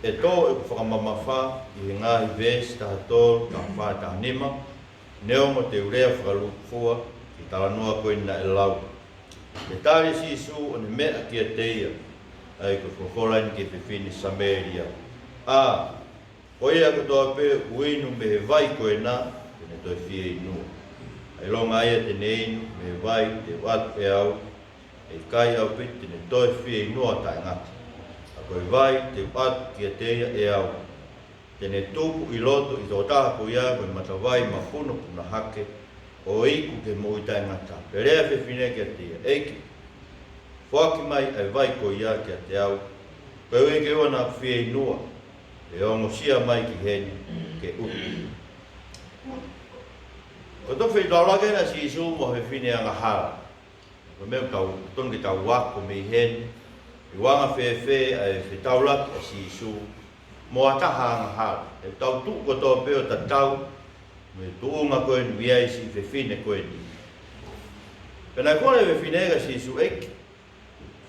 e tō e ku whakamamawha i ngā i vēs ta tō ta wha ta nima neo mo te urea whakalukua i tala noa koe na e lau. E tāre si su o ne mea ki a teia ai ko whakolaini ki whiwhini Samaria. O ia katoa pe uinu me he vai koe nā ne toi fia i nua. Ai longa aia te neinu me he vai te watu e au e kai au piti ne toi fia i nua tai ngati. Koe vai te watu ki a teia e au. Tene tupu i loto i tō taha ko ia koe matawai ma puno puna hake o iku ke mo i tai ngata. Perea whiwhine ki a teia eiki. Whaki mai ai vai ko ia ki a te au. Koe ui ke ua nā whia i nua. E ongo sia mai ki heni ke upu. Ko tō whi taurake na si isu mo whiwhine anga hara. Ko meu tau tonu ki tau wako me i heni. I wanga whewhe ai whi taurake a si isu. Mo ataha anga hara. E tau tuk ko tō peo ta tau. Me tuunga koe ni viai si whiwhine koe ni. Pena kone whiwhine ega si isu eki.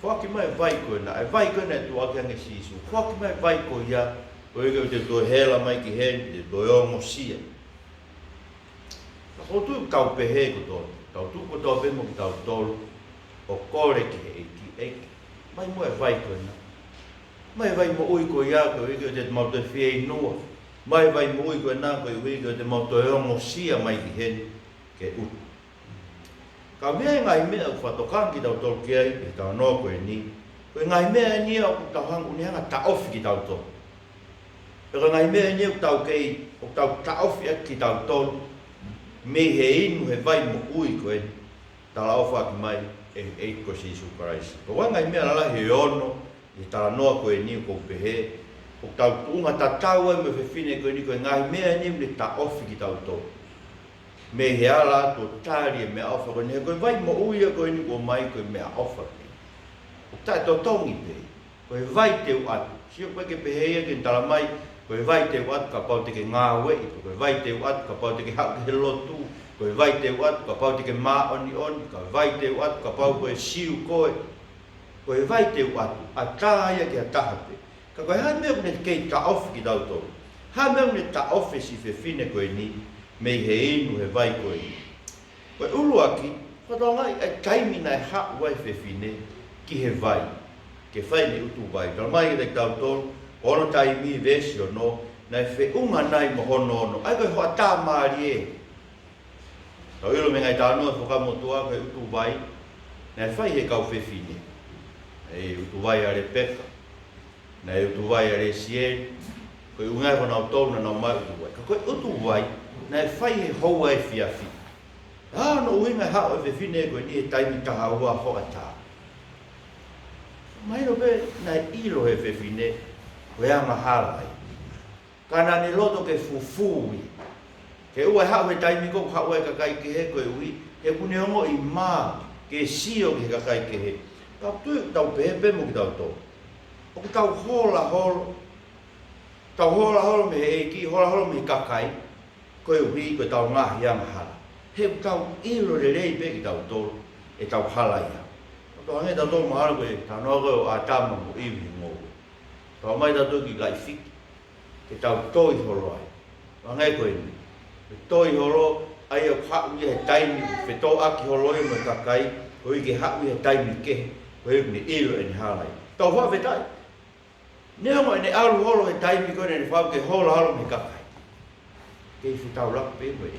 Whaki mai vai koe na. E vai koe na e tu ake ange si isu. Whaki mai vai koe ia. Koe eke te toi hela mai ki heni. Te toi ongo sia. Ko tu tau pehe ko tō. Tau tu ko tō pe mo ki tau tōru. O kore ki he eki. Mai mo e vai koe na. Mai vai mo ui koe ia koe eke te mau te whia i nua. Mai vai mo ui koe nā koe eke te mau te ongo sia mai ki heni ke utu. Ka mea ngai mea u whatokangi tau tōru ki ai e tau noa koe ni. Koe ngai mea ni au tau hangu ni hanga ta ofi ki tau tōru. E ka ngai mea ni au tau kei o tau ta ofi ki tau tōru. Me he inu he vai mo ui koe ni. Tala ofa ki mai e ko si isu karaisi. Ko wangai mea lala he ono. I tala noa koe ni ko pehe. O tau tunga ta tau ai me whiwhine koe ni koe ngai mea ni le ta ofi ki tau tō. Me he ala to tāri e mea ofa koe ni. Koe vai mo uia koe ni ko mai koe mea ofa koe. O tai tō tongi pe. Koe vai te u atu. Sio koe ke pehe ia ke tala mai. Koe vai te u atu ka pau te ke ngā wei. Koe vai te u atu ka pau te ke hau ke he lotu. Koe vai te u atu ka pau te ke mā oni oni. Koe vai te u atu ka pau koe siu koe. Koe vai te u atu, a tāia ki a tahape. Ka koe hae mea kune kei ta ofi ki tau tōru. Hae mea kune ta ofi si whiwhine koe ni, mei he inu he vai koe ni. Koe ulu aki, whatau ngai ai taimina e hau ai whiwhine ki he vai. Ke whai ne utu vai. Tau mai ki tau tōru, ono taimi vesi o no, nai whiunga nai mo hono ono. Ai koe hoa tā maari e. Tau ilo me ngai tānoa whakamotua koe utu vai, nai whai he kau whiwhine. E utu vai a Rebeka, na e utu vai a Resiel, koe ungai wana o tōna na mai utu vai. Ka koe utu vai, na e whai he houa e whiawhi. No uinga hao e whiwhine koe ni e taimi taha ua hoa tā. Mai no pe, na e ilo he whiwhine, koe anga harai. Ka na ne loto ke fufui. Ke ua hao e taimi koku hao e kakai ke he koe ui, he kune ongo i mā, ke sio ke kakai ke he. Tau tui tau pehe mo ki tau tō. O tau hola holo. Tau hola holo me he eki, hola holo me he kakai. Koe uhi, koe tau ngahi anga hala. He tau ilo le rei pe ki tau tō. E tau hala ia. Tau hange tau tō mahara koe, tau noa koe o a tama mo iwi ngō. Tau mai tau tō ki gai whiki. E tau toi holo ai. Tau hange koe ni. E toi holo, ai au hau ia he taimi. Whetō aki holo ia me kakai. Koe ki hau ia he taimi kehe. Koe ni ilo e ni halai. Tau wha whetai. Nea mo e ne alu holo he taimi koe ne whau ke hola holo me kakai. Kei whitau lak pe mo e.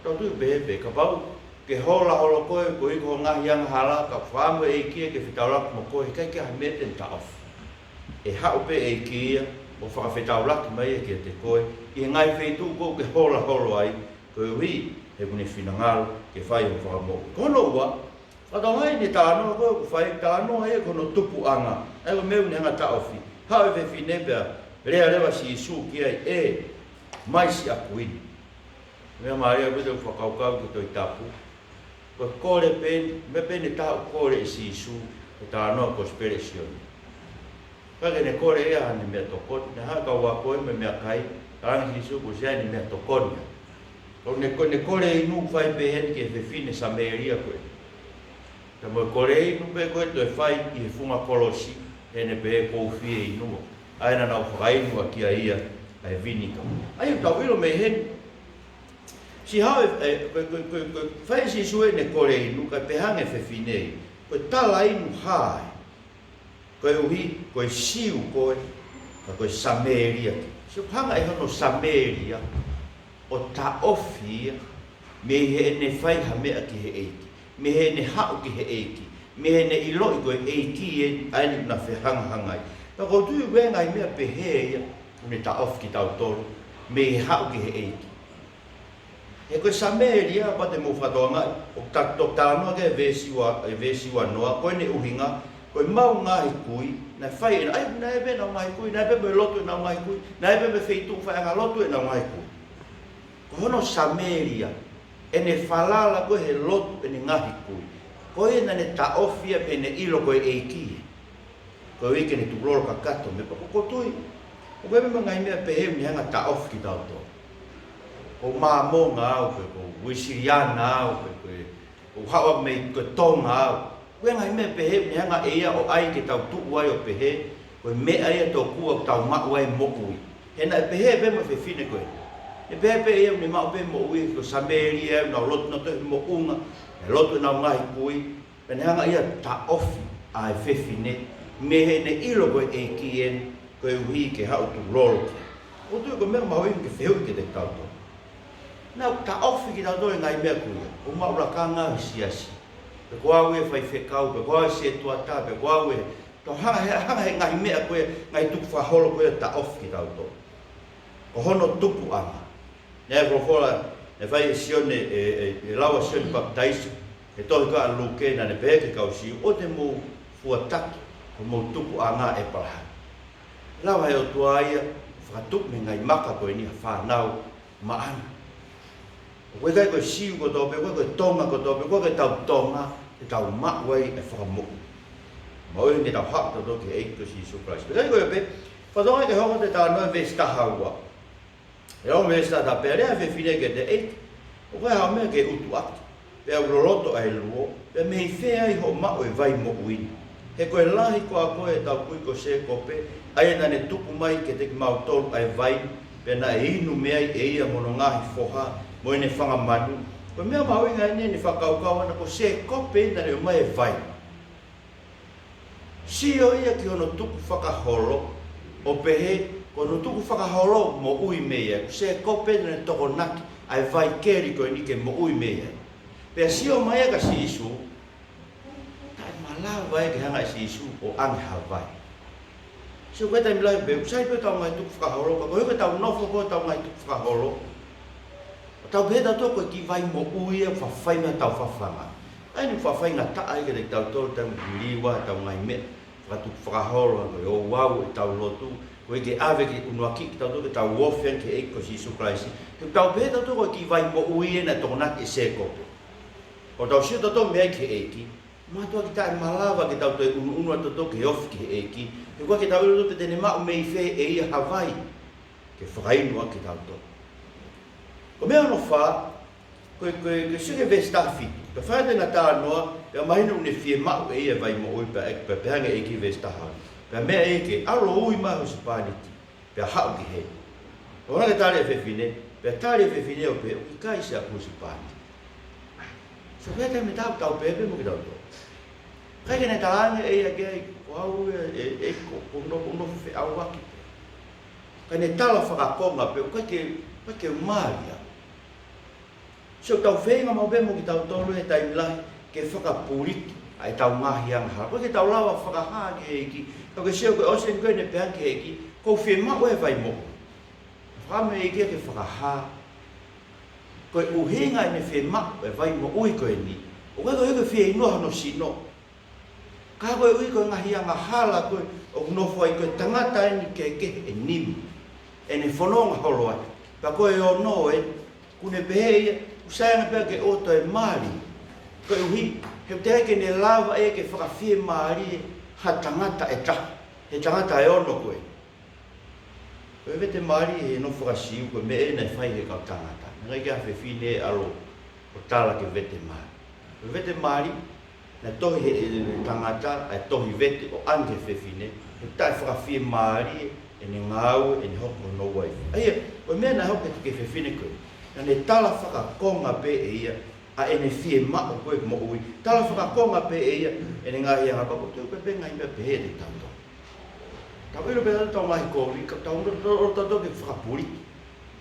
Tau tui pehe ka pau. Ke hola holo koe, koe ko ngahi anga hala, ka whamu e kia ke whitau lak mo koe, kai ke hai meten ta off. E hau pe e kia, o whaka whitau lak mai e kia te koe. I ngai whetu ko ke hola holo ai, koe hui, he kune whinangalo, ke whai o whakamo. Kono ua, Ata ngai ni tānoa koe ku whai tānoa e kono tupu anga. Ai ko meu ni hanga taofi. Hau e whiwhine pia rea rewa si isu ki ai e mai si akuini. Mea maria kuta whakaukau ki toi tapu. Ko kore pen, me pene tau kore si isu e tānoa ko spiresioni. Kake ne kore ea hane mea tokoni. Ne haka ua koe me mea kai. Tāngi si isu ku sea ni mea tokoni. Ko ne kore inu whai pehen ki e whiwhine Samaria koe. Te mo korei nupe koe to e whai i he whunga kolosi e ne pe e kouwhie i nua. aina na whakainua kia ia ai vinika. Ai tau ilo me hen. Si hau whai si sue ne kore inu kai pehange whewhinei. Koe tala inu hae. Koe uhi, koe siu koe, ka koe Sameria. Si hanga e hono Sameria, o ta ofia, me he ne whai ha mea ki he eiki. Me he ne hao ki he eiki. Me he ne iloi koe eiki e aini na whehanga hangai. Ka ko tui wenga i mea pehea, une ta off ki tau tolu, me he hao ki he eiki. E koe Sameria, pa te mo whatoanga, o tato tānoa ke vesiwa noa, koe ne uhinga, koe mau ngahi kui, na whai e, ai, na ebe na ngahi kui, na ebe me lotu e na ngahi kui, na ebe me wheitu whai anga lotu e na ngahi kui. Ko hono Sameria, e ne whalala koe he lotu e ne ngahi kui. Koe e na ne ta ofia pe ne ilo koe eiki. Koe wike ne tuloro ka kato me pa kukotui. O koe me ngai mea pe heu ni hanga ta off ki tau tō. Ko māmonga au, ko wisiriana au, ko hawa mei koe tonga au. Koe ngai mea pe heu ni hanga e ia o ai ke tau tuu ai o pe he, koe mea ia tō kua o tau mau ai mokui. Hena e pe he pe ma whiwhine koe. E pe pe ia ni mau pe mo ui ko Sameria, na lotu na to mo unga, e lotu na ngahi kui, pe ne hanga ia ta ofi ai whiwhine, me he ne ilo koe e kien, koe ui ke hau tu lolo. O tui ko mea mau inge whiu ke te tau tō. Nau ta ofi ki tau tō e ngai mea kuia, o maura ka ngā siasi. Pe kua ue whai whekau, pe kua se tuata, pe kua ue, tau hanga he ngai mea koe, ngai tuku whaholo koe ta ofi ki tau tō. O hono tupu anga. Nea profola, ne whai sione e lawa sione baptaisu, e tohi ka aluke na ne peke kau siu, o te mō fuataki, o mō tupu anga e palaha. Lawa he o tuaia, whakatuk me ngai maka koe ni whanau maana. O koe kai koe siu ko tope, koe tonga ko tope, koe tau tonga, e tau makwai e whakamuku. Maui ne tau hap tau toke eikto si Isu Christ. Kai koe pe, whatonga ke hongo te tā noe vestahaua. E o mesta ta pere a whiwhine ke te eik. O koe hao mea ke utu ati. Pe au roroto ai luo. Pe mei whea i ho mao e vai mo uini. He koe lahi koa koe e tau kui ko se kope. Ai na ne tupu mai ke te mau tolu ai vai. Pe na e inu mea e ia mono ngahi foha. Mo ne whanga manu. Koe mea mau inga ine ni whakaukau ana ko se kope na ne o mai e vai. Si o ia ki ono tupu whakaholo. O pehe. Kono tuku whakaholo mo ui mea, se kope ne toko naki, ai vai keri koe ni ke mo ui mea. Pea sio mai ka si Isu, tai malawa vai ke hanga si Isu o ange hawai. Sio koe tai milai pe, usai pe tau ngai tuku whakaholo, ka koe tau nofo koe tau ngai tuku whakaholo. Tau peta tō koe ki vai mo ui e whawhainga tau whawhanga. Ai ni whawhainga taai ke te tau tō tau liwa tau ngai mea, whakatuku whakaholo, koe o wau e tau lotu, koe ke ave ki unua ki tau tō ke tau wofian ke eiko si Isu Christ. Ke tau peta tō koe ki vai mo ui e na tō naki e se kope. O tau sio tō mea ke eiki, mātua ki tae malawa ke tau tō unua tō ke ofi ke eiki, ke koe ke tau ilo tō tene mau mei whee e ia Hawaii, ke whakainua ki tau tō. Ko mea no wha, koe suke vestafi, ka whae tena tā noa, pia mahina une whie mau e ia vai mo ui pa pehange eiki vestaha. Pea mea eke, aro ui maho si pāniti, pea hau ki he. O hana ke tāre e whewhine, pea tāre e whewhine o pe, o ki kai se a ku si pāniti. So pea kai me tau pepe mo ki tau tō. Kai ke nei tāange e ia kei, ko au e kono whi au waki. Kai nei tala whakakonga pe, o kai ke umaria. So tau whenga mau pe mo ki tau tōru e taimilahi, ke whakapuriki, ai tau ngahi anga hala. Koe ke tau lawa whakahāke eiki, ka koe seo koe osen koe ne pehanke eiki, kou whi mau e vai mo. Whame eiki ke whakahā. Koe uhinga e ne whi mau e vai mo ui koe ni. O koe koe whi e inoha no sino. Ka koe ui koe ngahi anga hala koe, o nofo ai koe tangata e ni ke e nimi. E ne whanonga holo ai. Ka koe o no e, kune peheia, usayanga pea ke oto e maari. Koe uhi, he te ke ne lava e ke whakawhie maari ha tangata e ta. He tangata e ono koe. Koe vete maari he no whakasiu koe me e nei whai he kau tangata. Ngai ke hawhi whine e alo o tala ke vete maari. Koe vete maari, na tohi he tangata, ai tohi vete o ange whewhine. He tai whakawhie maari e ne ngau e ne hoko no wai ai o me na hoko ke fefine ko na ne tala whakakonga pe e ia a e ne fie mao koe mo ui tala whakakonga pe e ia e ne ngahi anga pako tu pe pe ngai me pe he te tau tau ilo pe tau mahi kōwi tau tau ke whakapuri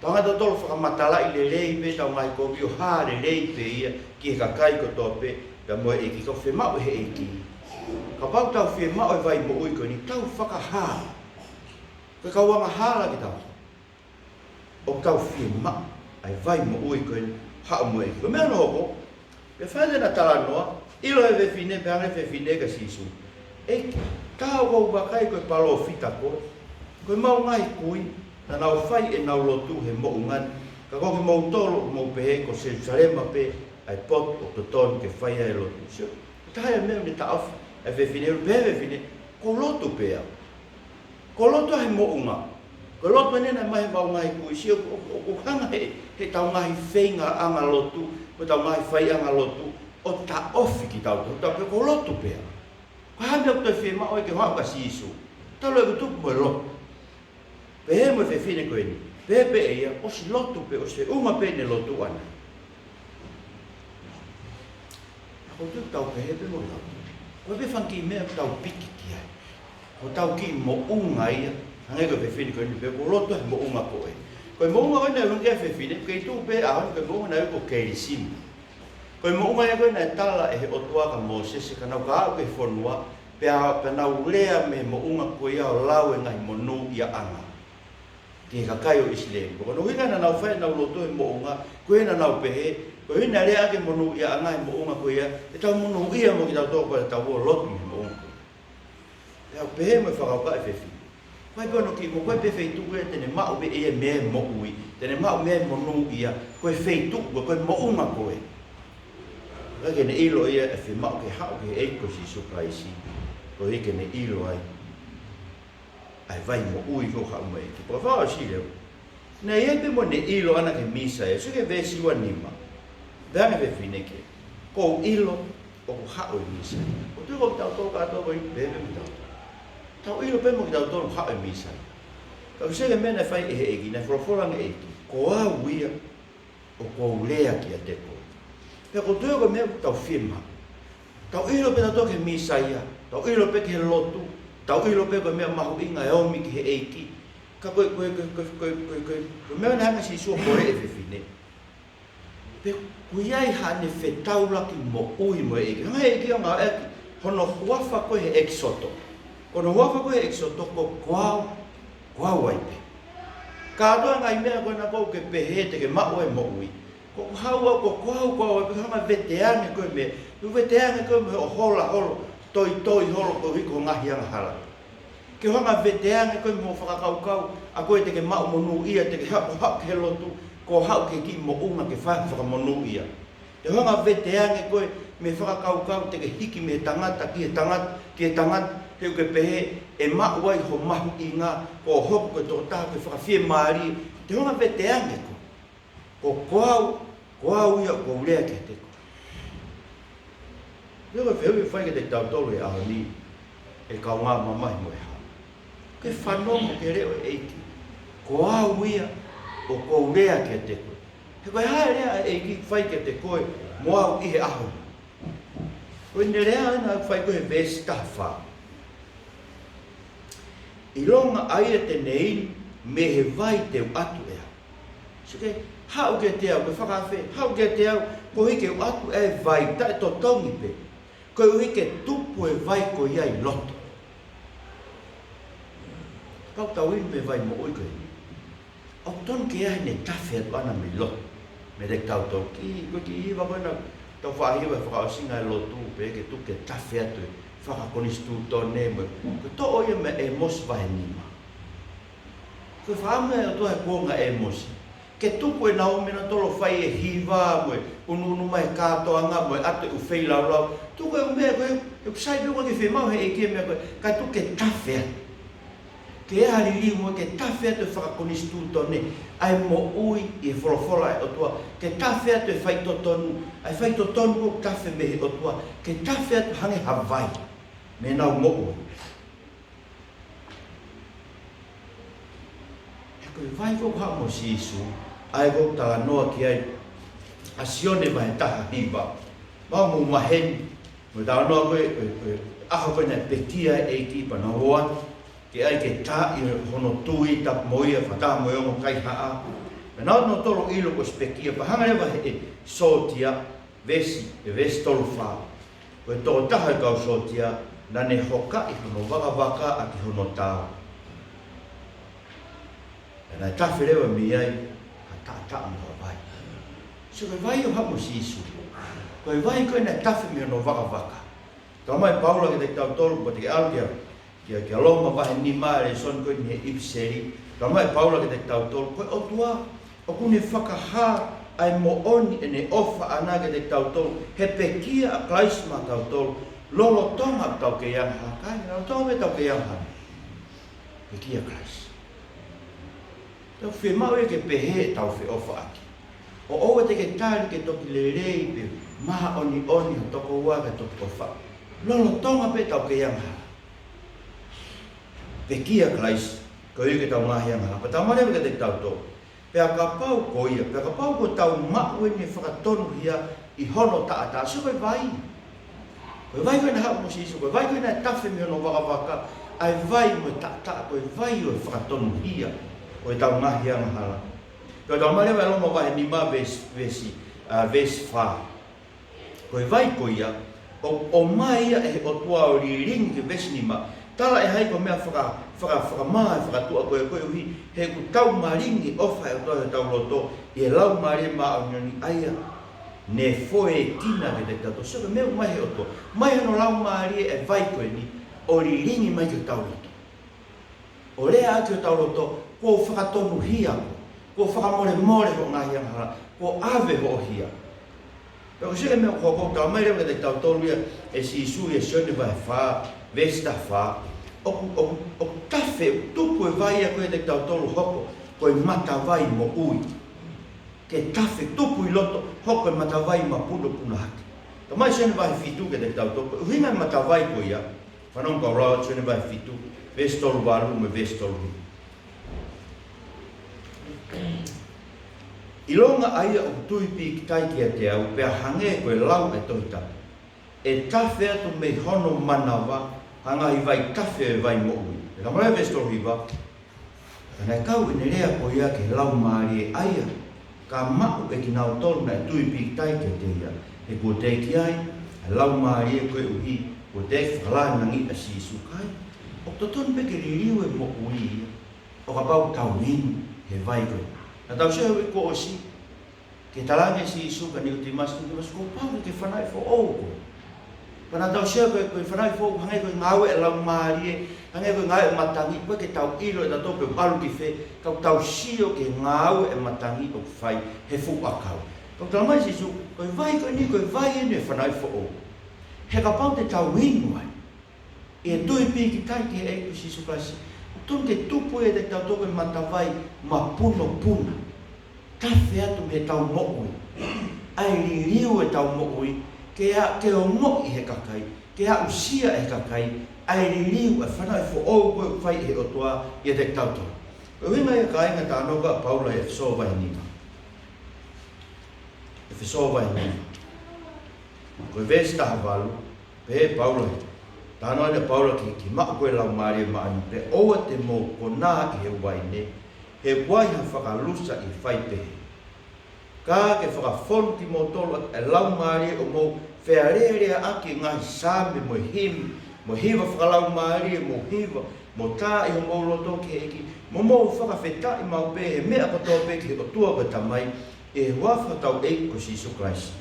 tau ngai tau whakamatala i le rei pe tau mahi kōwi o hā le rei pe ia ki he kakai ko tō pe pe moe e ki kau whi mao he e ki ka pau tau whi mao e vai mo ui koe ni tau whakahā koe kau wanga hāla ki tau o tau whi mao ai vai mo ui koe ni hao mo e ki koe mea no hoko pe whaile na tala noa ilo e wewhine pe ane wewhine ka sisu e tau wau wakai koe palo fita koe koe mau ngai kui na nau whai e nau lotu he mo ungan ka koke mau tolo mau pehe ko se sarema pe ai pot o to ton ke whai e lotu sio tae a mea ni ta awhi e wewhine uru pe wewhine ko lotu pea ko lotu he mo unga ko lotu e nena mai mau ngai kui sio o hanga he tau ngai whenga anga lotu ko tau ngai whai anga lotu o ta awhi ki tau tau pe ko lotu pea ko hame o te whi mao e ke hoa ka sisu tau leo tupu mo e lotu pe he mo e whewhine koe ni pe pe e ia o si lotu pe o se unga pe ne lotu ana ko tu tau pe he pe mo lotu ko pe whanki mea tau piki ki ai ko tau ki mo unga ia hange ko whewhine koe ni pe ko lotu he mo unga koe koe mo unga koe na rungi e whewhine kei tu pe ahon koe mo unga na ko keiri simu koe mo unga ia koe na tala e he otua ka mo sese ka nau ka au ke whonua pe nau lea me mo unga koe ia o lau e ngai mo nu ia anga ki ka kai o Islam ko no hinga na nau whai nau loto e mo unga koe na nau pehe koe hina lea ke mo nu ia anga e mo unga koe ia e tau mo nu ia mo ki tau tō koe tau o lotu me mo unga e au pehe mo e whakau ka e whewhi koe kono ki mo koe pe wheitu koe tene mau be e mea mo ui tene mau mea mo nu ia koe wheitu koe mo unga koe Lagi ne ilo ia e whi mau ke hao ke eiko si supraisi. Ko hike ne ilo ai. Ai vai mo ui ko hao mai. Ki po whao si leo. Ne ia pe mo ne ilo ana ke misa e. So ke vesi wa nima. Dane ve whineke. Ko ilo o ko hao e misa. O tu ko tau tō kato ko i bebe mi tau. Tau ilo pe mo ki tau tō hao e misa. Kau se ke mena whai e he eki. Ne whorofuranga eki. Ko a uia o ko lea ki a te ko. Pea ko tue ko mea tau whima. Tau ilo pe na toke misa ia. Tau ilo pe ke he lotu. Tau ilo pe ko mea mahu inga e omi ki he eiki. Ka koe mea na hanga si sua kore e whiwhine. Pe kuiai hane whetau laki mo ui mo eiki. Hanga eiki o ngā eki. Hono huafa koe he eksoto. Kono huafa koe he eksoto ko kuau aipe. Ka atoa ngai mea koe na kou ke pehe te ke mau e mo ui. Ko haua ko kuau e hama veteange koe me. Tu veteange koe me o hola holo. Toi holo ko hiko ngahi anga hala. Ke hanga veteange koe mo whakakaukau. A koe te ke mau monu ia te ke hau ke lotu. Ko hau ke ki mo unga ke whakamonu ia. Te hanga veteange koe me whakakaukau te ke hiki me tangata ki e tangata. Heu ke pehe e mau ai ho mahu i ngā. Ko hoku ke tō tā ke whakawhie maari. Te hanga veteange koe. Ko kuau ia ko ulea ke te ko. Leo wheu whai ke te tautolo e ahoni e kau ngā mamai mo e hao. Ke whanomo ke reo e eiki. Kuau ia o ko ulea ke te ko. He koe hae rea e eiki whai ke te koe mo au i he ahoni. Koe ne rea ana whai koe vesi taha I longa aia te nei me he vai te atu ea. So ke hau ke te au, koe whakawhi, hau ke te au, ko hike atu e vai, tae to tongi pe. Koe hike tupu e vai ko iai loto. Kau tau in pe vai mo oi koe ni. Au ton ke ai ne tawhi atu ana me loto. Me te tau tau ki, koe ki iwa koe na tau whahiwa e whakaosinga e lotu, pe ke tu ke tawhi atu e whakakonistu tōne mo. Koe to oia me e mos vai nima. Koe whaama e atoa e kuonga e mosi. Ke tupu e nao mena tolo whai e hiwa mo e ununu mai kātoa ngā mo e ate u whei lau lau. Tuku e umea koe, e kusai piwa ke whemau he e kia mea koe, kai tu ke tawhea. Ke e hariri mo ke tawhea te whakakonistu tōne, ai mo ui i e wholawhola e otua. Ke tawhea te whai totonu, ai whai totonu ko tawhe me he otua. Ke tawhea te hange hawai, me nau mo ui. koe vai ko ha mo sisu ai ko tala noa ki ai asione vai taha hiva ma mo mahen mo tala noa koe aha koe na pekia e ki pa na hoa ke ai ke ta i hono tui tap moia whata moia mo kai haa na no tolo ilo ko spekia pa hanga lewa he sotia vesi tolo wha koe tō taha kau sotia na ne hoka i hono waka a ki hono tāo na tawhi rewa mi ai ha ta mo vai so koe vai o hamo sisu koe vai koe na tawhi mi hono waka ka mai Paula ke te tau tolu pa te au kia loma vahe ni maare son koe ni he ipseri ka mai Paula ke te tau tolu koe o tua o kune whakaha ai mo oni e ne ofa ana ke te tau tolu he pekia a klaisma tau tolu lolo tonga tau ke yangha kai na tonga me tau ke yangha pekia klais tau whi mau e ke pehe tau whi ofa aki o oa te ke tari ke toki le rei pe maha oni ho toko ua ke toki ofa lolo tonga pe tau ke yangha pekia klais ko yu ke tau ngahi yangha pa tau mare ke te tau tolu pea ka pau ko ia, pea ka pau ko tau mau e ni whakatonu hia i hono taata, so koe vai. Koe vai koe na hau mo sisu, koe vai koe na tawhi mi hono waka, ai vai mo taata, koe vai o whakatonu hia, koe tau ngahi anga hala. Koe tau mare wai lomo wahe ni ma vesi wha. Koe vai ko ia, o mai ia e o tua o li ringi vesi ni ma, tala e hai ko mea whakamaa, whakatua koe koe uhi, he ku tau maringi ofa e toa he tau loto, i e lau maare maa au nyoni aia, ne foe tina ke te tato, saka mea mai he oto, mai hano lau maare e vai koe ni, o ri ringi mai ke tau loto. O rea ake o tau loto, ko whakatonu hia ko whakamore more ho ngahi angara, ko ave ho hia. Pero sika mea koko tau mai rewa ke te tau tolu ia, e si isu e sione vai wha, vesta wha, o tafe, tupu e vai a koe te tau tolu hoko, koe mata vai mo ui. Ke tafe, tupu i loto, hoko e mata vai ma puno puna haki. Ta mai sione vai fitu ke te tau tolu, uhinga mata vai koe ia, whanong kau rao sione vai fitu, vestolu waru me vestolu. I longa aia o tuipi ki tai kia te au, pea hange koe lau e tohita. E tafe atu me hono manawa, hanga i vai tafe e vai mo ui. E ka mara vestolu hiwa, kana e kau ene rea ko ia ke lau maari e aia, ka mau e ki nau tolu na e tuipi ki tai kia te ia. E kua te ki ai, e lau maari e koe uhi, kua te whakalai nangi a si sukai. O totonu peke ririu e mo ui ia, o ka pau tau inu he vai koe. Na tau seho e ko o si, ke talange si suka ni uti mas ko pau ke whanai fo ou ko. Pana tau seho koe whanai fo hangai koe ngau e lau maari e, hangai koe ngau e matangi, koe ke tau ilo e tato pe palu ki whe, kau tau sio ke ngau e matangi o whai he fu akau. Kau tau mai si su, koe vai koe ni koe vai e ne whanai fo ou. He ka pau te tau inu ai. E tui pi ki tai ki e ku si su kasi. Tun ke tupu e te tau toko e matawai ma puno puna. Tawhi atu me tau mo'ui. Ai ririu e tau mo'ui. Ke o mo'i he kakai. Ke a usia he kakai. Ai ririu e whanau fo ou koe whai he o toa i te tau toko. Koe winga e ka inga tā noga Paula e whesoa vai nima. E whesoa vai nima. Koe vesta havalu. Pe Paula e. Tāno ane Paula ki maa koe lau maari e maani pe oa te mō ko nā i he waine, he waiha whakalusa i whai pehe. Kā ke whakafonu ki mō tolu e lau maari o mō whearerea ake ngahi sāme mo hiva whakalau maari e mo hiva, mo tā i ho mō loto ke eki, mo whakawheta i mau pe he mea katoa pe ki o tua ko tamai, e wafa tau eik ko si Isu Kraisi.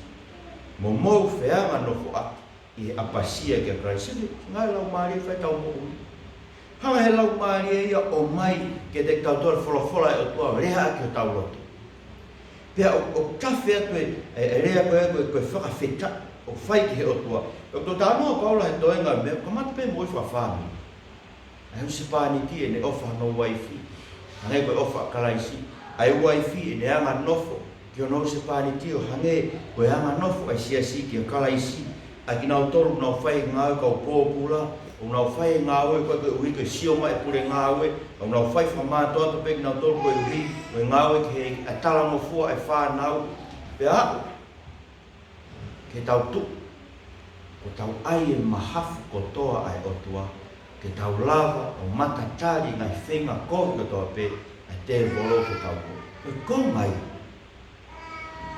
Mo wheanga nofo ake. I apasia ke Kraisi, ngai lau maari whai tau mo ui. Hanga he lau maari e ia o mai ke te tau tora wholofola e o tua reha ake o tau loto. Pea o kawhi atu e rea koe whakawheta o whai ki he o tua. O tō tānoa Paula he toenga mea, ka mata pe mo i whawhāmi. Ai u se pāni ti e ne ofa no waifi. Hangai koe ofa Karaisi. Ai waifi e ne anga nofo. Ki o no se pāni ti o hange koe anga nofo ai siasi ki o Karaisi. A ki nau tolu nau whai ngau kau pōpula, o nau fai ngā oe koe koe ui koe sio mai pure ngā oe, o nau fai whamātoa to peki nau tolu koe ui, koe ngā oe ke a tala mo fua e whānau, pe hau, ke tau tu, ko tau ai e mahafu kotoa ai otua, ke tau lava o matatari ngai whenga kohi kotoa pe, a te volo ke tau ko. Koe kongai,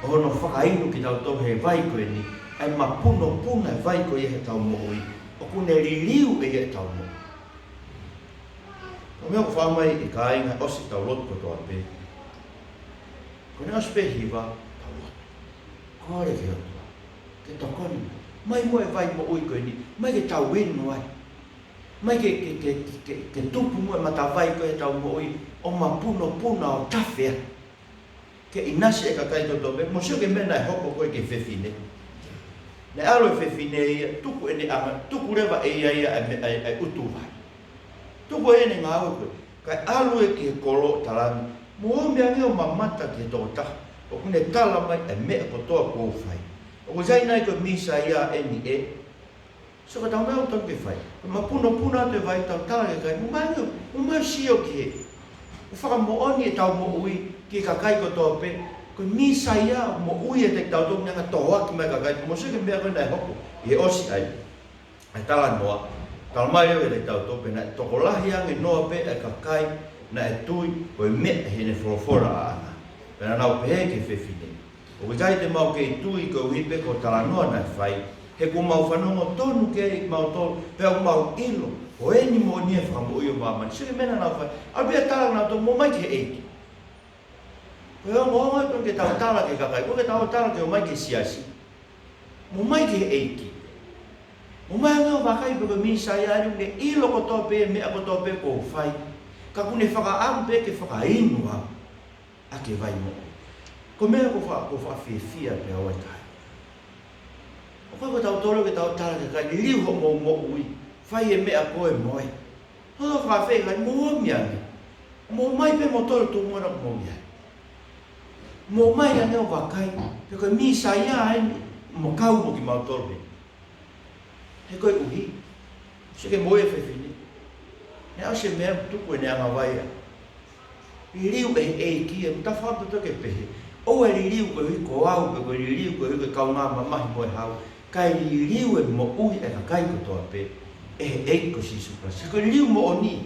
o no whakainu ki tau tau he vai koe ni, ai mapuno puna e vai koe he tau mo ui, o kune ririu e he tau mo. Ko mea ko whamai i ka inga osi tau lotu kotoa pe, ko ne aspe hiwa tau lotu. Kore ke otua, ke tokoni, mai mo e vai mo ui koe ni, mai ke tau winu ai, mai ke tupu mo e mata vai koe he tau mo ui, o mapuno puna o tawhea. Ke inasi e ka kai toto me, mo sio ke mena e hoko koe ke whewhine. Ne alo e whewhine ia, tuku e ne anga, tuku rewa e ia e utu vai. Tuku e ne ngā ue koe, kai alo e ke kolo talangi, mo o mea ngeo mamata ke tō taha, o kune tala mai e mea kotoa kou whai. O ko zai nai koe misa ia e ni e, so ka tau mea o tau ke whai. Ma puna te vai tau tala ke kai, mo mai sio ki he. O whaka mo oni e tau mo ui, ki ka kai kotoa pe, ko misa ia mo ui e te tau tō nga toa ki mai ka kai, mo seke mea koe nai hoko, i e osi ai, ai tala noa, tala mai leo e te tau tō pe, na e toko lahi ange noa pe e ka kai, na e tui, ko e mea he ne whorofora a ana, pe na nau pe he ke whewhine. O ke kai te mau ke i tui ko uhipe ko tala noa nai whai, he ko mau whanongo tonu ke i mau tō, pe au mau ilo, o eni mo nia whakamu ui o mamani, seke mena nau whai, albea tala nau tō, mo mai ke eiki. Koe o ngonga tō ke tau tala ke kakai, ko ke tau tala ke o mai ke siasi. Mo mai ke eiki. Mo mai ngā wakai pe ko misa ia anu ne ilo kotoa pe, mea kotoa pe ko whai. Ka kune whakaamu pe ke whakainua a ke vai mo. Ko mea ko whawhiwhia pe au e kai. O koe ko tau tolo ke tau tala ke kai, ni liu ho mo ui, whai e mea koe moe. Ho whawhia kai, mo miangi. Mo mai pe mo tolo tu mora mo miangi. Mo mai a neo wakai, pe koe misa ia ai, mo kau mo ki mau torbe. He koe uhi, se ke moe whewhine. Ne au se mea tuku e ne anga waia. I riu e kia, ta whapa toke pehe. O e riu koe hui ko au, pe koe riu koe hui koe kau ngā mamahi moe hau. Kai riu e mo ui e ka kai kotoa pe, e ko sisu pra. Se koe riu mo oni.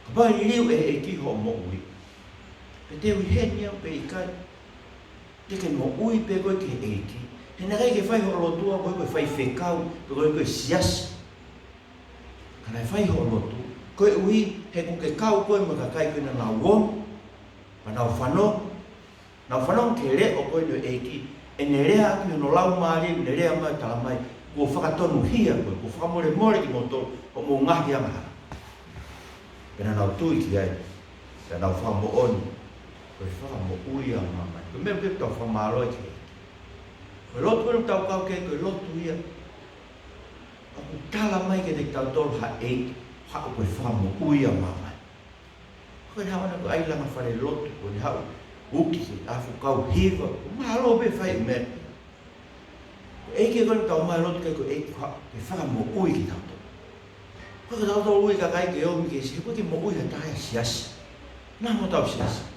Ka pai riu e ki ho mo ui. Pe te ui heni au pe i kai, te ke mo ui pe koe ke eiki. He nā kai ke whai horotua, koe koe whai whekau, pe koe koe siasi. Ka nai whai horotu, koe ui he ku ke kau koe ma ka kai koe na nau wonu, ma nau whanong. Nau whanong ke re o koe no eiki, e ne rea aki no lau maari, ne rea mai tala mai, kua whakatonu hia koe, kua whakamore more ki motor, o mo ngahi amahara. Pena nau tui ki ai, pena nau whamo oni, koe whamo ui a mamai. Koe mea pep tau whamaroi ki ai. Koe lotu koe tau kau kei, koe lotu ia. Aku tala mai ke te tau tolu ha eik, hako koe whamo ui a mamai. Koe ni hawana koe ailanga whare lotu, koe ni hau uki ki afu kau hiva, mahalo be whai mea. Koe eike koe tau mai lotu kei koe eik, koe whamo ui ki tau tolu. Koe tau tolu ui ka kai ke omi ke si, koe ki mo ui ha taia siasi. Nā mo tau siasi.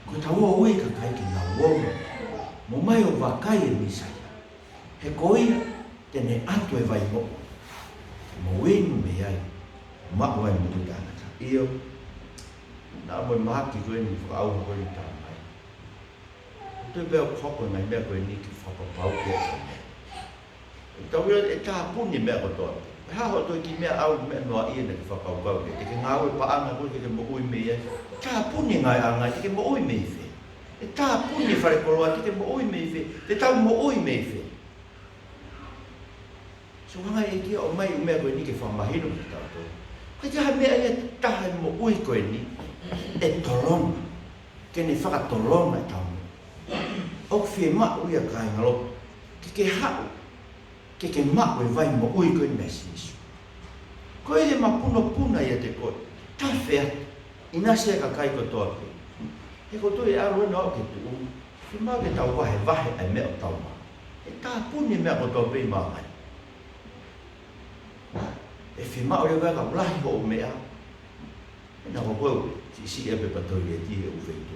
Ko tau o ui ka kai ki ngā wonga, mo mai o wakai e misaya. He koia, tene atu e vai mo. Mo wenu me ai, mako ai mo tui tāngata. Io, nā moi maki koe ni whakau koe ni tā mai. Tui pēo whako ngai mea koe ni ki whakapau kia koe mea. Tau ira e tā puni mea kotoa. E haho toi ki mea au mea noa ia na ki whakau kau kia. Te ke ngā ue paanga koe ke mo ui me ai. Tā puni ngai a ngai, te ke mo ui me i whe. E tā puni whare koroa, te ke mo ui me i whe. Te tau mo ui me i whe. So hanga e kia o mai u mea koe ni ke whamahino ki tau tō. Kai te ha mea ia taha mo ui koe ni, e tolonga. Ke ne whakatolonga e tau mo. Au whie mako ia kai ngaloto. Ke hau, ke mako e vai mo ui koe ni mea sinisu. Koe e mapuno puna ia te koe. Tā whea. Ina se ka kai kotoa pe. He kotoa e aro ena o ke tu u. Whie mau ke tau wahe ai mea o tau maa. E tā puni mea kotoa pe i maa mai. e whima o le waka ulahi ho o mea. Ina ko koe, si e pe patoileti e ufeitu.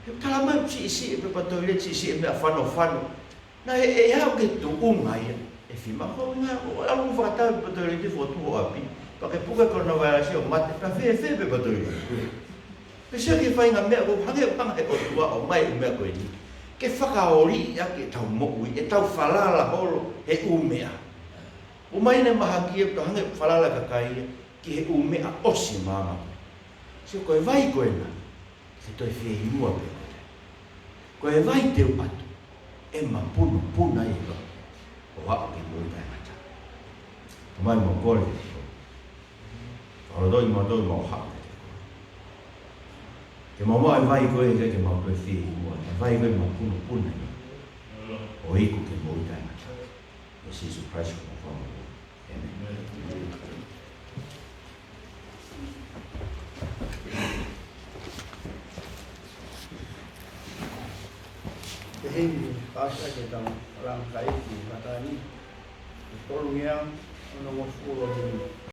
He tala mai si e pe patoileti, si e mea whano. Na e hao ke tu unga ia. E whima ko ngā, o alu whakatau pe patoileti whotu o api. Pa ke puka korona wairasi o mate, pa whe pe patoileti. Pe sia ke whainga mea ko hange e o tua o mai mea koe ni. Ke whakaori ia ke tau mo'ui, e tau whalala holo he umea. O mai ne maha ki e to hange whalala kakaia, ki he umea osi mama. Sio koe vai koe na, se toi whie inua pe koe. Koe vai teu atu, e ma puna i lo, o hao ke mui tai mata. O mai mo kore, o doi mo o hao. Ke mamā e vai koe ke mau koe whie inua, e vai koe ma puna i. O iku ke mui tai mata. E sisu Christ ko mo whamu. Amen. Te hei kasa ke tau rang kai ki matani. Tolu ngia ono mo fulo